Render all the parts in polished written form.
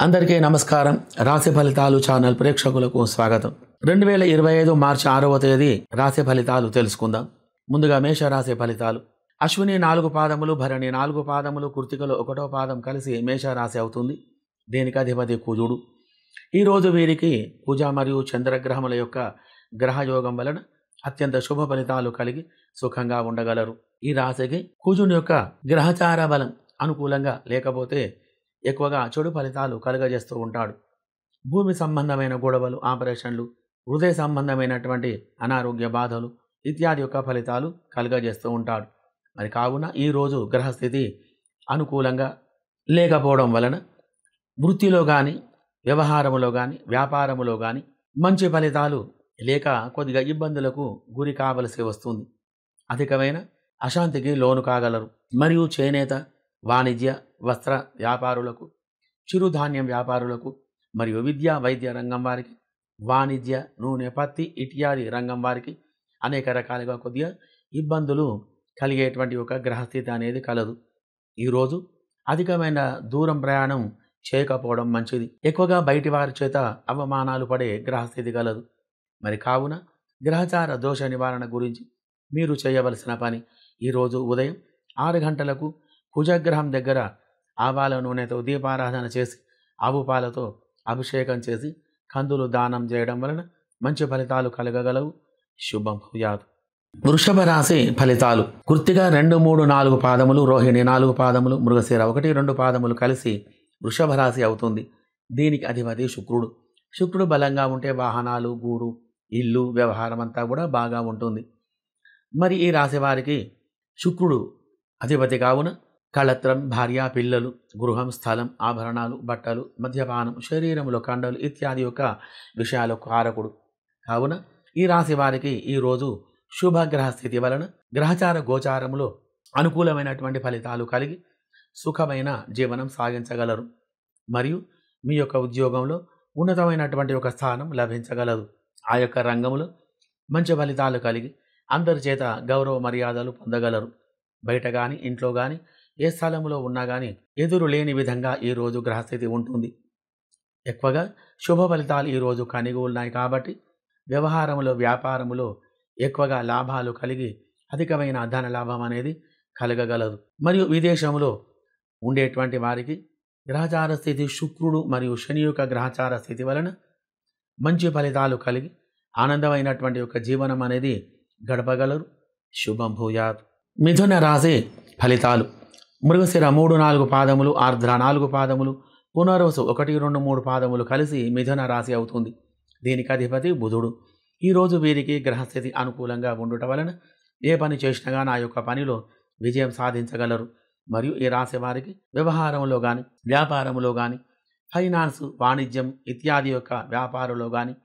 అందరికీ నమస్కారం. రాశి ఫలితాలు ఛానల్ ప్రేక్షకులకు స్వాగతం. 2025 మార్చి 6వ తేదీ రాశి ఫలితాలు తెలుసుకుందాం. ముందుగా మేష రాశి ఫలితాలు. అశ్విని 4 పాదములు, భరణి 4 పాదములు, కృత్తికలో 1వ పాదం కలిసి మేష రాశి అవుతుంది. దీనికి అధిపతి కుజుడు. ఈరోజు వీరికి కుజ మరియు చంద్రగ్రహముల యొక్క గ్రహయోగం వలన అత్యంత శుభ ఫలితాలు కలిగి సుఖంగా ఉండగలరు. ఈ రాశికి కుజుని యొక్క గ్రహచార బలం అనుకూలంగా లేకపోతే ఎక్కువగా చెడు ఫలితాలు కలుగజేస్తూ ఉంటాడు. భూమి సంబంధమైన గొడవలు, ఆపరేషన్లు, హృదయ సంబంధమైనటువంటి అనారోగ్య బాధలు ఇత్యాది యొక్క ఫలితాలు కలుగజేస్తూ ఉంటాడు. మరి కావున ఈరోజు గ్రహస్థితి అనుకూలంగా లేకపోవడం వలన వృత్తిలో కానీ, వ్యవహారములో కానీ, వ్యాపారములో కానీ మంచి ఫలితాలు లేక కొద్దిగా ఇబ్బందులకు గురి కావలసి వస్తుంది. అధికమైన అశాంతికి లోను కాగలరు. మరియు చేనేత, వాణిజ్య, వస్త్ర వ్యాపారులకు, చిరుధాన్యం వ్యాపారులకు మరియు విద్యా వైద్య రంగం వారికి, వాణిజ్య, నూనె, పత్తి ఇత్యాది రంగం వారికి అనేక రకాలుగా కొద్దిగా ఇబ్బందులు కలిగేటువంటి ఒక గ్రహస్థితి అనేది కలదు. ఈరోజు అధికమైన దూరం ప్రయాణం చేయకపోవడం మంచిది. ఎక్కువగా బయటి వారి చేత అవమానాలు పడే గ్రహస్థితి కలదు. మరి కావున గ్రహచార దోష నివారణ గురించి మీరు చేయవలసిన పని, ఈరోజు ఉదయం 6 గంటలకు కుజగ్రహం దగ్గర ఆవాల నూనెతో దీపారాధన చేసి ఆవు పాలతో అభిషేకం చేసి కందులు దానం చేయడం వలన మంచి ఫలితాలు కలగగలవు. శుభం భూయాత్. వృషభ రాశి ఫలితాలు. కృత్తిక 2, 3, 4 పాదములు, రోహిణి 4 పాదములు, మృగశిర 1, 2 పాదములు కలిసి వృషభ రాశి అవుతుంది. దీనికి అధిపతి శుక్రుడు. శుక్రుడు బలంగా ఉంటే వాహనాలు, గూడు, ఇల్లు, వ్యవహారం అంతా కూడా బాగా ఉంటుంది. మరి ఈ రాశి వారికి శుక్రుడు అధిపతి కావున కళత్రం, భార్య, పిల్లలు, గృహం, స్థలం, ఆభరణాలు, బట్టలు, మద్యపానం, శరీరంలో కండలు ఇత్యాది యొక్క విషయాలకు కారకుడు కావున ఈ రాశి వారికి ఈరోజు శుభగ్రహ స్థితి వలన గ్రహచార గోచారములో అనుకూలమైనటువంటి ఫలితాలు కలిగి సుఖమైన జీవనం సాగించగలరు. మరియు మీ యొక్క ఉద్యోగంలో ఉన్నతమైనటువంటి ఒక స్థానం లభించగలదు. ఆ యొక్క రంగంలో మంచి ఫలితాలు కలిగి అందరి చేత గౌరవ మర్యాదలు పొందగలరు. బయట కానీ, ఇంట్లో కానీ, ఏ స్థలంలో ఉన్నా కానీ ఎదురు లేని విధంగా ఈరోజు గ్రహస్థితి ఉంటుంది. ఎక్కువగా శుభ ఫలితాలు ఈరోజు కలిగి ఉన్నాయి కాబట్టి వ్యవహారములో, వ్యాపారములో ఎక్కువగా లాభాలు కలిగి అధికమైన ధన లాభం అనేది కలగగలదు. మరియు విదేశంలో ఉండేటువంటి వారికి గ్రహచార స్థితి శుక్రుడు మరియు శని యొక్క గ్రహచార స్థితి వలన మంచి ఫలితాలు కలిగి ఆనందమైనటువంటి యొక్క జీవనం అనేది గడపగలరు. శుభం భూయాత్. మిథున రాశి ఫలితాలు. మృగశిర 3, 4 పాదములు, ఆర్ద్ర 4 పాదములు, పునర్వసు 1, 2, 3 పాదములు కలిసి మిథున రాశి అవుతుంది. దీనికి అధిపతి బుధుడు. ఈరోజు వీరికి గ్రహస్థితి అనుకూలంగా ఉండుట వలన ఏ పని చేసినా కానీ ఆ యొక్క పనిలో విజయం సాధించగలరు. మరియు ఈ రాశి వారికి వ్యవహారంలో కానీ, వ్యాపారంలో కానీ, ఫైనాన్స్, వాణిజ్యం ఇత్యాది యొక్క వ్యాపారంలో కానీ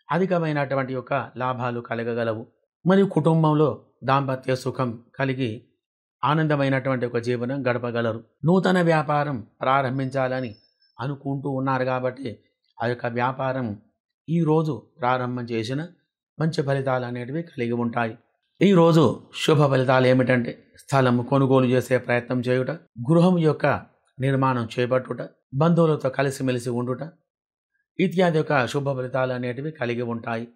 అధికమైనటువంటి యొక్క లాభాలు కలగగలవు. మరియు కుటుంబంలో దాంపత్య సుఖం కలిగి ఆనందమైనటువంటి ఒక జీవనం గడపగలరు. నూతన వ్యాపారం ప్రారంభించాలని అనుకుంటూ ఉన్నారు కాబట్టి ఆ యొక్క వ్యాపారం ఈరోజు ప్రారంభం చేసిన మంచి ఫలితాలు అనేటివి కలిగి ఉంటాయి. ఈరోజు శుభ ఫలితాలు ఏమిటంటే స్థలం కొనుగోలు చేసే ప్రయత్నం చేయుట, గృహం యొక్క నిర్మాణం చేపట్టుట, బంధువులతో కలిసిమెలిసి ఉండుట ఇత్యాది యొక్క శుభ ఫలితాలు అనేటివి కలిగి ఉంటాయి.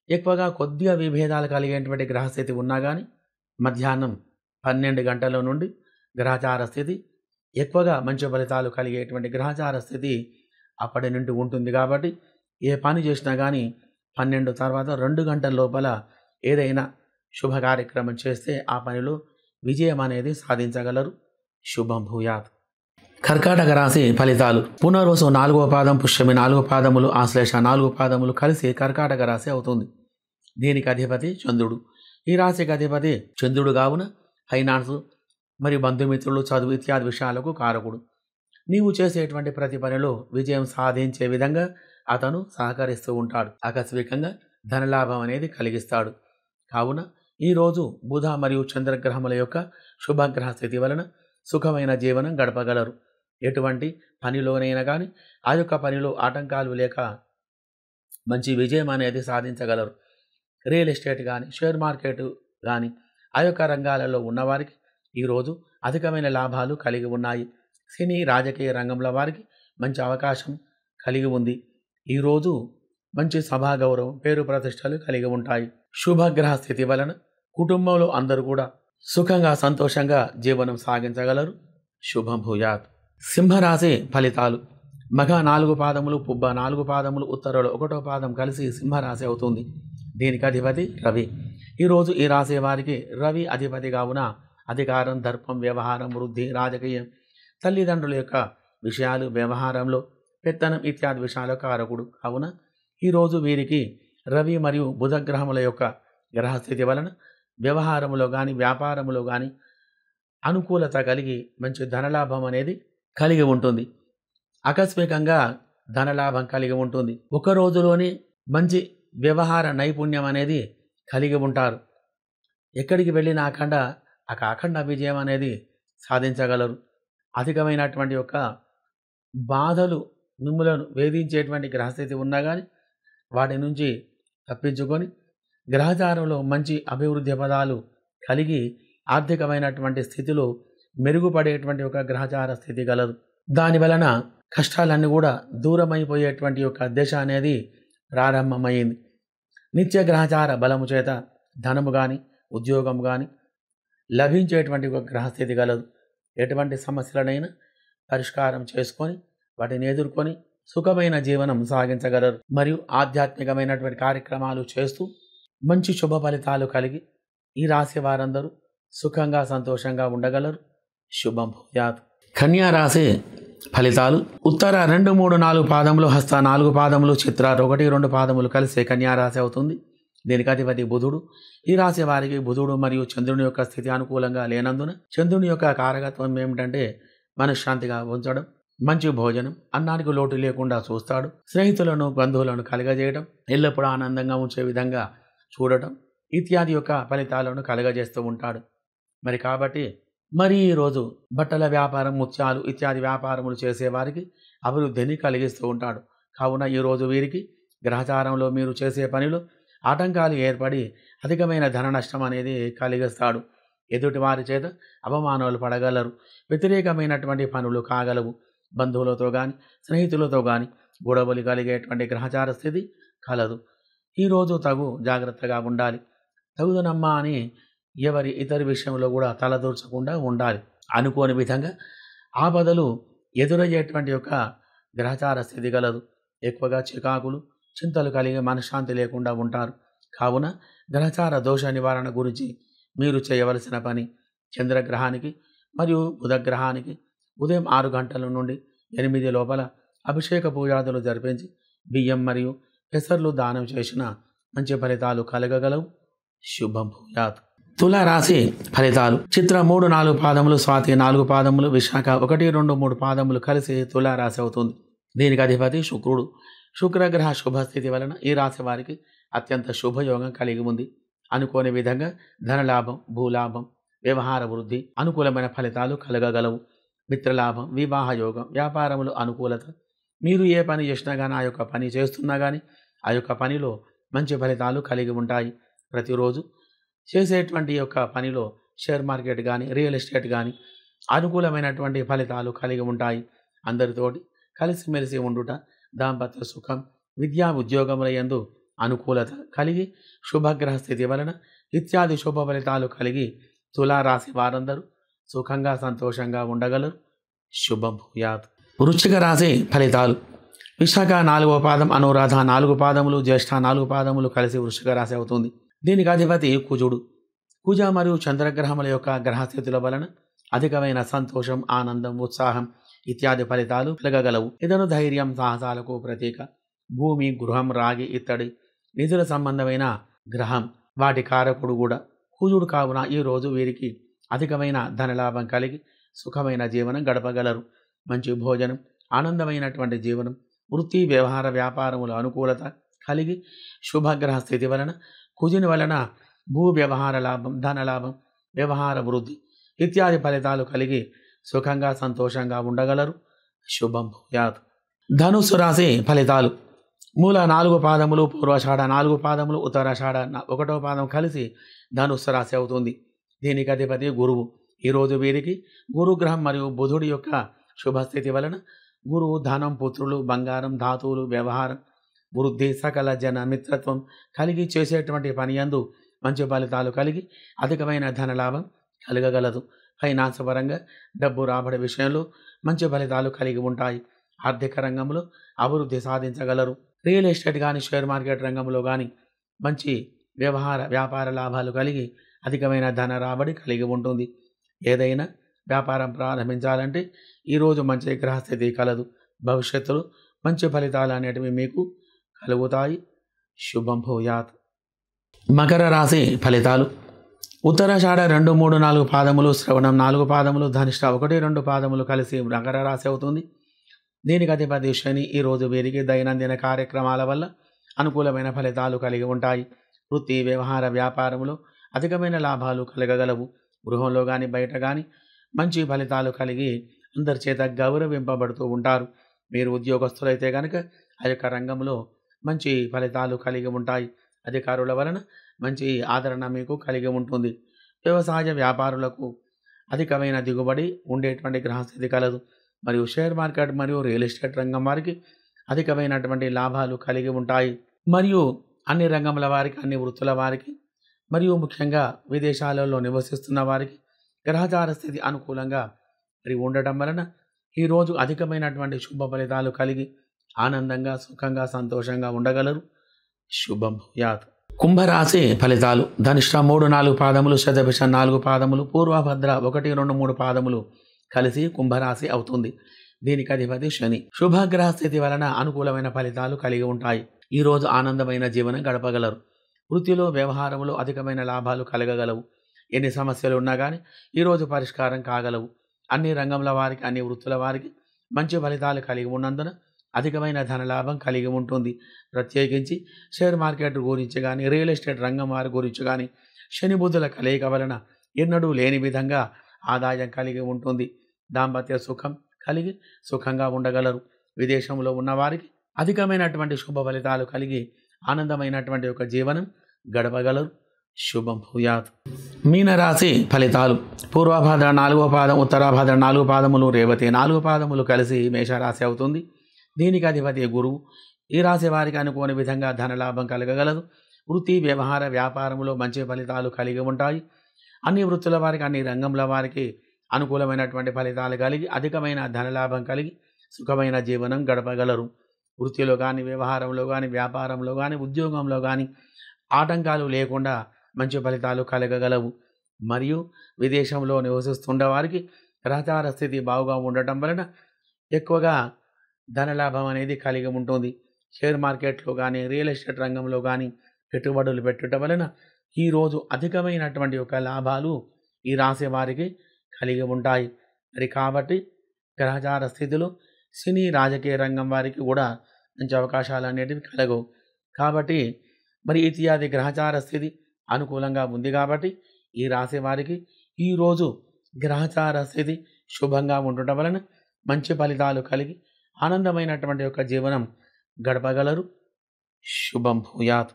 ఎక్కువగా కొద్దిగా విభేదాలు కలిగేటువంటి గ్రహస్థితి ఉన్నా కానీ మధ్యాహ్నం 12 గంటల నుండి గ్రహచార స్థితి ఎక్కువగా మంచి ఫలితాలు కలిగేటువంటి గ్రహచార స్థితి అప్పటి నుండి ఉంటుంది. కాబట్టి ఏ పని చేసినా కానీ 12 తర్వాత 2 గంటల లోపల ఏదైనా శుభ కార్యక్రమం చేస్తే ఆ పనిలో విజయం అనేది సాధించగలరు. శుభం భూయాత్. కర్కాటక రాశి ఫలితాలు. పునర్వసు 4వ పాదం, పుష్యమి 4 పాదములు, ఆశ్లేష 4 పాదములు కలిసి కర్కాటక రాశి అవుతుంది. దీనికి అధిపతి చంద్రుడు. ఈ రాశికి అధిపతి చంద్రుడు కావున ఫైనాన్స్ మరియు బంధుమిత్రులు, చదువు ఇత్యాది విషయాలకు కారకుడు. నీవు చేసేటువంటి ప్రతి పనిలో విజయం సాధించే విధంగా అతను సహకరిస్తూ ఉంటాడు. ఆకస్మికంగా ధనలాభం అనేది కలిగిస్తాడు. కావున ఈరోజు బుధ మరియు చంద్రగ్రహముల యొక్క శుభగ్రహ స్థితి వలన సుఖమైన జీవనం గడపగలరు. ఎటువంటి పనిలోనైనా కానీ ఆ యొక్క పనిలో ఆటంకాలు లేక మంచి విజయం అనేది సాధించగలరు. రియల్ ఎస్టేట్ కానీ, షేర్ మార్కెట్ కానీ ఆ యొక్క రంగాలలో ఉన్నవారికి ఈరోజు అధికమైన లాభాలు కలిగి ఉన్నాయి. సినీ రాజకీయ రంగంలో వారికి మంచి అవకాశం కలిగి ఉంది. ఈరోజు మంచి సభా గౌరవం, పేరు ప్రతిష్టలు కలిగి ఉంటాయి. శుభగ్రహ స్థితి వలన కుటుంబంలో అందరూ కూడా సుఖంగా సంతోషంగా జీవనం సాగించగలరు. శుభం భూయాత్. సింహరాశి ఫలితాలు. మగ 4 పాదములు, పుబ్బ 4 పాదములు, ఉత్తరలో 1వ పాదం కలిసి సింహరాశి అవుతుంది. దీనికి అధిపతి రవి. ఈరోజు ఈ రాశి వారికి రవి అధిపతి కావున అధికారం, దర్పం, వ్యవహారం, వృద్ధి, రాజకీయం, తల్లిదండ్రుల యొక్క విషయాలు, వ్యవహారంలో పెత్తనం ఇత్యాది విషయాల కారకుడు కావున ఈరోజు వీరికి రవి మరియు బుధ గ్రహముల యొక్క గ్రహస్థితి వలన వ్యవహారములో కానీ వ్యాపారములో కానీ అనుకూలత కలిగి మంచి ధనలాభం అనేది కలిగి ఉంటుంది. ఆకస్మికంగా ధనలాభం కలిగి ఉంటుంది. ఒక రోజులోనే మంచి వ్యవహార నైపుణ్యం అనేది కలిగి ఉంటారు. ఎక్కడికి వెళ్ళినా అఖండ విజయం అనేది సాధించగలరు. అధికమైనటువంటి యొక్క బాధలు మిమ్మలను వేధించేటువంటి గ్రహస్థితి ఉన్నా కానీ వాటి నుంచి తప్పించుకొని గ్రహచారంలో మంచి అభివృద్ధి పదాలు కలిగి ఆర్థికమైనటువంటి స్థితిలో మెరుగుపడేటువంటి ఒక గ్రహచార స్థితి గలదు. దాని వలన కష్టాలన్నీ కూడా దూరమైపోయేటువంటి యొక్క దశ అనేది ప్రారంభమైంది. నిత్య గ్రహచార బలము చేత ధనము కానీ ఉద్యోగం కానీ లభించేటువంటి ఒక గ్రహస్థితి గలదు. ఎటువంటి సమస్యలనైనా పరిష్కారం చేసుకొని వాటిని ఎదుర్కొని సుఖమైన జీవనం సాగించగలరు. మరియు ఆధ్యాత్మికమైనటువంటి కార్యక్రమాలు చేస్తూ మంచి శుభ ఫలితాలు కలిగి ఈ రాశి వారందరూ సుఖంగా సంతోషంగా ఉండగలరు. శుభం భూయాత్. కన్యా రాశి ఫలితాలు. ఉత్తర 2, 3, 4 పాదములు, హస్త 4 పాదములు, చిత్ర 1, 2 పాదములు కలిసి కన్యా రాశి అవుతుంది. దీనికి అధిపతి బుధుడు. ఈ రాశి వారికి బుధుడు మరియు చంద్రుని యొక్క స్థితి అనుకూలంగా లేనందున చంద్రుని యొక్క కారకత్వం ఏమిటంటే మనశ్శాంతిగా ఉంచడం, మంచి భోజనం, అన్నానికి లోటు లేకుండా చూస్తాడు. స్నేహితులను బంధువులను కలగజేయడం, ఎల్లప్పుడూ ఆనందంగా ఉంచే విధంగా చూడటం ఇత్యాది యొక్క ఫలితాలను కలగజేస్తూ ఉంటాడు. కాబట్టి ఈరోజు బట్టల వ్యాపారం, ముత్యాలు ఇత్యాది వ్యాపారములు చేసేవారికి అభివృద్ధిని కలిగిస్తూ ఉంటాడు. కావున ఈరోజు వీరికి గ్రహచారంలో మీరు చేసే పనిలో ఆటంకాలు ఏర్పడి అధికమైన ధన నష్టం అనేది కలిగిస్తాడు. ఎదుటి వారి చేత అవమానాలు పడగలరు. వ్యతిరేకమైనటువంటి పనులు కాగలవు. బంధువులతో కానీ స్నేహితులతో కానీ గొడవలు కలిగేటువంటి గ్రహచార స్థితి కలదు. ఈరోజు తగు జాగ్రత్తగా ఉండాలి. తగుదనమ్మా అని ఇతరి విషయంలో కూడా తలదూర్చకుండా ఉండాలి. అనుకోని విధంగా ఆపదలు ఎదురయ్యేటువంటి యొక్క గ్రహచార స్థితి గలదు. ఎక్కువగా చికాకులు, చింతలు కలిగి మనశ్శాంతి లేకుండా ఉంటారు. కావున గ్రహచార దోష నివారణ గురించి మీరు చేయవలసిన పని చంద్రగ్రహానికి మరియు బుధగ్రహానికి ఉదయం 6 గంటల నుండి 8 లోపల అభిషేక పూజాదులు జరిపించి బియ్యం మరియు పెసర్లు దానం చేసిన మంచి ఫలితాలు కలగగలవు. శుభం భూయాత్. తులారాశి ఫలితాలు. చిత్ర 3, 4 పాదములు, స్వాతి 4 పాదములు, విశాఖ 1, 2, 3 పాదములు కలిసి తులారాశి అవుతుంది. దీనికి అధిపతి శుక్రుడు. శుక్రగ్రహ శుభస్థితి వలన ఈ రాశి వారికి అత్యంత శుభయోగం కలిగి ఉంది. అనుకోని విధంగా ధనలాభం, భూలాభం, వ్యవహార వృద్ధి, అనుకూలమైన ఫలితాలు కలగగలవు. మిత్రలాభం, వివాహ యోగం, వ్యాపారములు అనుకూలత. మీరు ఏ పని చేసినా కానీ ఆ యొక్క పని చేస్తున్నా కానీ ఆ యొక్క పనిలో మంచి ఫలితాలు కలిగి ఉంటాయి. ప్రతిరోజు చేసేటువంటి యొక్క పనిలో షేర్ మార్కెట్ కానీ రియల్ ఎస్టేట్ కానీ అనుకూలమైనటువంటి ఫలితాలు కలిగి ఉంటాయి. అందరితోటి కలిసిమెలిసి ఉండుట, దాంపత్య సుఖం, విద్యా ఉద్యోగముల యందు అనుకూలత కలిగి శుభగ్రహ స్థితి వలన ఇత్యాది శుభ ఫలితాలు కలిగి తులారాశి వారందరూ సుఖంగా సంతోషంగా ఉండగలరు. శుభం భూయాత్. వృశ్చిక రాశి ఫలితాలు. విశాఖ 4వ పాదం, అనురాధ 4 పాదములు, జ్యేష్ఠ 4 పాదములు కలిసి వృశ్చిక రాశి అవుతుంది. దీనికి అధిపతి కుజుడు. కుజ మరియు చంద్రగ్రహముల యొక్క గ్రహస్థితుల వలన అధికమైన సంతోషం, ఆనందం, ఉత్సాహం ఇత్యాది ఫలితాలు కలగగలవు. ఇతను ధైర్యం, సాహసాలకు ప్రతీక. భూమి, గృహం, రాగి ఇత్తడి నిధుల సంబంధమైన గ్రహం, వాటి కారకుడు కూడా కుజుడు. కావున ఈరోజు వీరికి అధికమైన ధనలాభం కలిగి సుఖమైన జీవనం గడపగలరు. మంచి భోజనం, ఆనందమైనటువంటి జీవనం, వృత్తి, వ్యవహార, వ్యాపారముల అనుకూలత కలిగి శుభగ్రహ స్థితి వలన కుజుని వలన భూ వ్యవహార లాభం, ధనలాభం, వ్యవహార వృద్ధి ఇత్యాది ఫలితాలు కలిగి సుఖంగా సంతోషంగా ఉండగలరు. శుభం భూయాత్. ధనుస్సు రాశి ఫలితాలు. మూల 4 పాదములు, పూర్వాషాఢ 4 పాదములు, ఉత్తరాషాఢ 1వ పాదం కలిసి ధనుస్సు రాశి అవుతుంది. దీనికి అధిపతి గురువు. ఈరోజు వీరికి గురుగ్రహం మరియు బుధుడి యొక్క శుభస్థితి వలన గురువు ధనం, పుత్రులు, బంగారం, ధాతువులు, వ్యవహారం, వృద్ధి, సకల జన మిత్రత్వం కలిగి చేసేటువంటి పని యందు మంచి ఫలితాలు కలిగి అధికమైన ధనలాభం కలగగలదు. ఫైనాన్స్ పరంగా డబ్బు రాబడి విషయంలో మంచి ఫలితాలు కలిగి ఉంటాయి. ఆర్థిక రంగంలో అభివృద్ధి సాధించగలరు. రియల్ ఎస్టేట్ కానీ షేర్ మార్కెట్ రంగంలో కానీ మంచి వ్యాపార లాభాలు కలిగి అధికమైన ధన రాబడి కలిగి ఉంటుంది. ఏదైనా వ్యాపారం ప్రారంభించాలంటే ఈరోజు మంచి గ్రహస్థితి కలదు. భవిష్యత్తులో మంచి ఫలితాలు అనేటివి మీకు కలుగుతాయి. శుభం భూయాత్. మకర రాశి ఫలితాలు. ఉత్తరాషాఢ 2, 3, 4 పాదములు, శ్రవణం 4 పాదములు, ధనిష్ట 1, 2 పాదములు కలిసి మకర రాశి అవుతుంది. దీనికి అధిపతి శని. ఈరోజు వీరికి దైనందిన కార్యక్రమాల వల్ల అనుకూలమైన ఫలితాలు కలిగి ఉంటాయి. వృత్తి, వ్యవహార, వ్యాపారంలో అధికమైన లాభాలు కలగగలవు. గృహంలో కానీ బయట కానీ మంచి ఫలితాలు కలిగి అందరి చేత గౌరవింపబడుతూ ఉంటారు. మీరు ఉద్యోగస్తులైతే కనుక ఆ యొక్క రంగంలో మంచి ఫలితాలు కలిగి ఉంటాయి. అధికారుల వలన మంచి ఆదరణ మీకు కలిగి ఉంటుంది. వ్యవసాయ వ్యాపారులకు అధికమైన దిగుబడి ఉండేటువంటి గ్రహస్థితి కలదు. మరియు షేర్ మార్కెట్ మరియు రియల్ ఎస్టేట్ రంగం వారికి అధికమైనటువంటి లాభాలు కలిగి ఉంటాయి. మరియు అన్ని రంగముల వారికి, అన్ని వృత్తుల వారికి, మరియు ముఖ్యంగా విదేశాలలో నివసిస్తున్న వారికి గ్రహచార స్థితి అనుకూలంగా మరి ఉండటం వలన ఈరోజు అధికమైనటువంటి శుభ ఫలితాలు కలిగి ఆనందంగా, సుఖంగా, సంతోషంగా ఉండగలరు. శుభం భూయాత్. కుంభరాశి ఫలితాలు. ధనిష్ట 3, 4 పాదములు, శతభిష 4 పాదములు, పూర్వభద్ర 1, 2, 3 పాదములు కలిసి కుంభరాశి అవుతుంది. దీనికి అధిపతి శని. శుభగ్రహ స్థితి వలన అనుకూలమైన ఫలితాలు కలిగి ఉంటాయి. ఈరోజు ఆనందమైన జీవనం గడపగలరు. వృత్తిలో, వ్యవహారంలో అధికమైన లాభాలు కలగగలవు. ఎన్ని సమస్యలు ఉన్నా కానీ ఈరోజు పరిష్కారం కాగలవు. అన్ని రంగంల వారికి, అన్ని వృత్తుల వారికి మంచి ఫలితాలు కలిగి ఉన్నందున అధికమైన ధనలాభం కలిగి ఉంటుంది. ప్రత్యేకించి షేర్ మార్కెట్ గురించి కానీ, రియల్ ఎస్టేట్ రంగం వారి గురించి కానీ శని బుద్ధుల కలయిక వలన ఎన్నడూ లేని విధంగా ఆదాయం కలిగి ఉంటుంది. దాంపత్య సుఖం కలిగి సుఖంగా ఉండగలరు. విదేశంలో ఉన్నవారికి అధికమైనటువంటి శుభ ఫలితాలు కలిగి ఆనందమైనటువంటి ఒక జీవనం గడపగలరు. శుభం భూయాత్. మీనరాశి ఫలితాలు. పూర్వభాద్ర 4వ పాదం, ఉత్తరాభాద్ర 4 పాదములు, రేవతి 4 పాదములు కలిసి మేషరాశి అవుతుంది. దీనికి అధిపతి గురువు. ఈ రాశి వారికి అనుకోని విధంగా ధనలాభం కలగగలదు. వృత్తి, వ్యవహార, వ్యాపారంలో మంచి ఫలితాలు కలిగి ఉంటాయి. అన్ని వృత్తుల వారికి, అన్ని రంగంల వారికి అనుకూలమైనటువంటి ఫలితాలు కలిగి అధికమైన ధనలాభం కలిగి సుఖమైన జీవనం గడపగలరు. వృత్తిలో కానీ, వ్యవహారంలో కానీ, వ్యాపారంలో కానీ, ఉద్యోగంలో కానీ ఆటంకాలు లేకుండా మంచి ఫలితాలు కలగగలవు. మరియు విదేశంలో నివసిస్తున్న వారికి గ్రహచార స్థితి బాగుగా ఉండటం వలన ఎక్కువగా ధనలాభం అనేది కలిగి ఉంటుంది. షేర్ మార్కెట్లో కానీ, రియల్ ఎస్టేట్ రంగంలో కానీ పెట్టుబడులు పెట్టడం వలన ఈరోజు అధికమైనటువంటి ఒక లాభాలు ఈ రాశి వారికి కలిగి ఉంటాయి. మరి కాబట్టి గ్రహచార స్థితిలో సినీ, రాజకీయ రంగం వారికి కూడా మంచి అవకాశాలు అనేటివి కలగవు. కాబట్టి మరి ఇత్యాది గ్రహచార స్థితి అనుకూలంగా ఉంది. కాబట్టి ఈ రాశి వారికి ఈరోజు గ్రహచార స్థితి శుభంగా ఉండటం వలన మంచి ఫలితాలు కలిగి ఆనందమైనటువంటి యొక్క జీవనం గడపగలరు. శుభం భూయాత్.